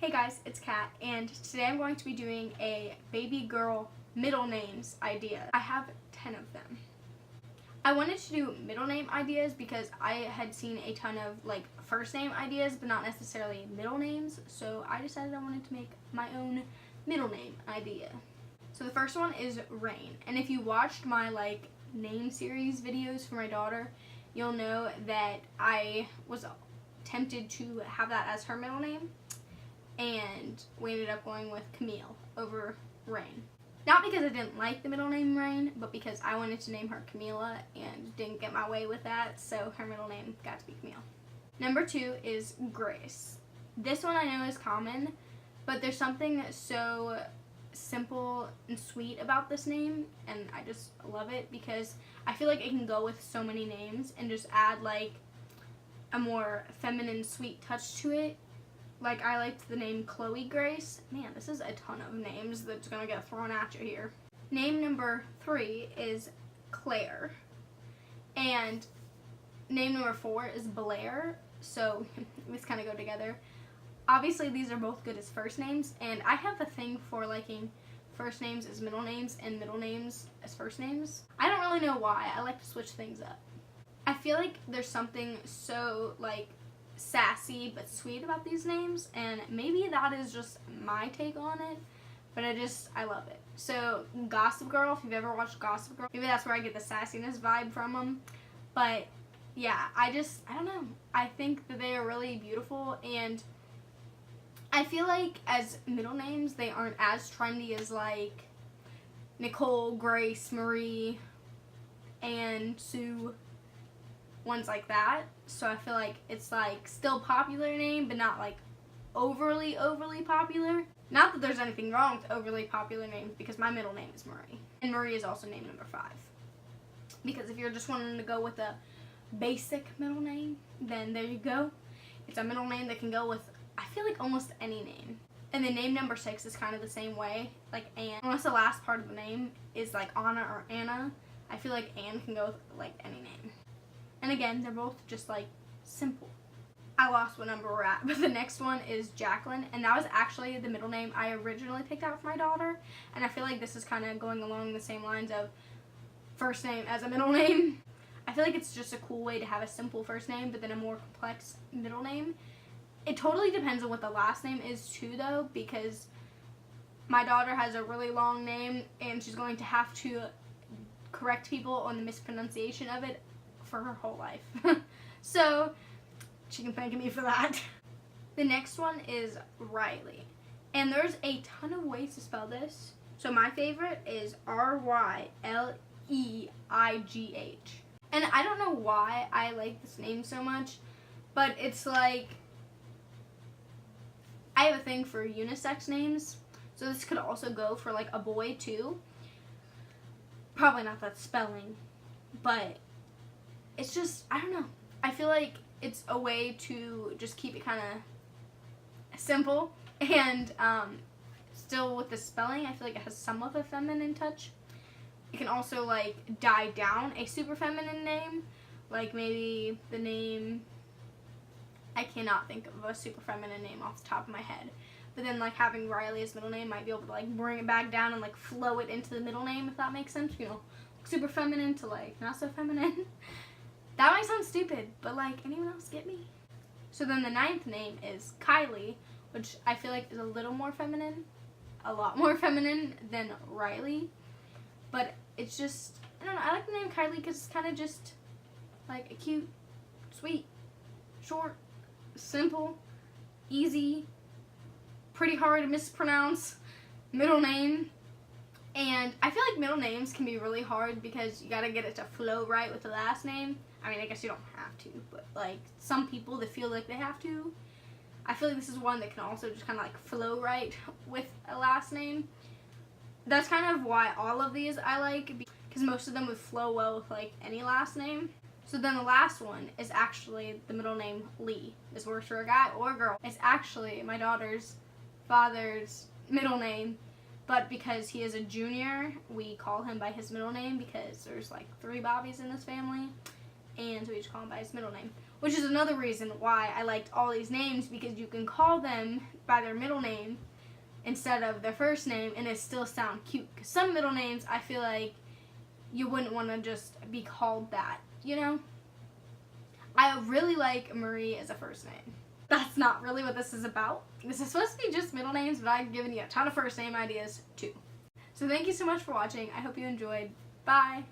Hey guys, it's Kat, and today I'm going to be doing a baby girl middle names idea. I have 10 of them. I wanted to do middle name ideas because I had seen a ton of first name ideas, but not necessarily middle names, so I decided I wanted to make my own middle name idea. So the first one is Rain, and if you watched my name series videos for my daughter, you'll know that I was tempted to have that as her middle name. And we ended up going with Camille over Rain. Not because I didn't like the middle name Rain, but because I wanted to name her Camila and didn't get my way with that, so her middle name got to be Camille. Number 2 is Grace. This one I know is common, but there's something so simple and sweet about this name, and I just love it because I feel like it can go with so many names and just add a more feminine, sweet touch to it. I liked the name Chloe Grace. Man, this is a ton of names that's gonna get thrown at you here. Name number 3 is Claire. And name number 4 is Blair. So these kind of go together. Obviously, these are both good as first names, and I have a thing for liking first names as middle names and middle names as first names. I don't really know why. I like to switch things up. I feel like there's something so sassy but sweet about these names, and maybe that is just my take on it, but I love it. So Gossip Girl, if you've ever watched Gossip Girl, maybe that's where I get the sassiness vibe from them. But yeah, I don't know, I think that they are really beautiful, and I feel like as middle names they aren't as trendy as Nicole, Grace, Marie, and Sue, ones like that. So I feel like it's still popular name, but not overly popular. Not that there's anything wrong with overly popular names, because my middle name is Marie, and Marie is also name number 5. Because if you're just wanting to go with a basic middle name, then there you go. It's a middle name that can go with, I feel almost any name. And then name number 6 is kind of the same way, Anne. Unless the last part of the name is Anna or Anna, I feel like Anne can go with any name. And again, they're both just simple. I lost what number we're at, but the next one is Jacqueline, and that was actually the middle name I originally picked out for my daughter, and I feel like this is kind of going along the same lines of first name as a middle name. I feel like it's just a cool way to have a simple first name, but then a more complex middle name. It totally depends on what the last name is too, though, because my daughter has a really long name, and she's going to have to correct people on the mispronunciation of it for her whole life. So she can thank me for that. The next one is Riley, and there's a ton of ways to spell this. So my favorite is Ryleigh, and I don't know why I like this name so much, but it's I have a thing for unisex names, so this could also go for a boy too. Probably not that spelling, but it's just, I don't know. I feel like it's a way to just keep it kind of simple, and still with the spelling, I feel like it has some of a feminine touch. It can also die down a super feminine name, maybe the name, I cannot think of a super feminine name off the top of my head. But then having Riley as middle name might be able to bring it back down and flow it into the middle name, if that makes sense. You know, super feminine to not so feminine. That might sound stupid, but anyone else get me? So then the 9th name is Kylie, which I feel is a little more feminine, a lot more feminine than Riley. But it's just, I don't know, I like the name Kylie because it's kind of just a cute, sweet, short, simple, easy, pretty hard to mispronounce middle name. And I feel middle names can be really hard because you gotta get it to flow right with the last name. I mean, I guess you don't have to, but some people that feel like they have to. I feel this is one that can also just kind of flow right with a last name. That's kind of why all of these I like, because most of them would flow well with any last name. So then the last one is actually the middle name Lee. This works for a guy or a girl. It's actually my daughter's father's middle name, but because he is a junior, we call him by his middle name because there's 3 Bobbies in this family, and so we just call him by his middle name, which is another reason why I liked all these names, because you can call them by their middle name instead of their first name and it still sound cute. Because some middle names, I feel like you wouldn't want to just be called that, you know? I really like Marie as a first name. That's not really what this is about. This is supposed to be just middle names, but I've given you a ton of first name ideas too. So thank you so much for watching. I hope you enjoyed. Bye!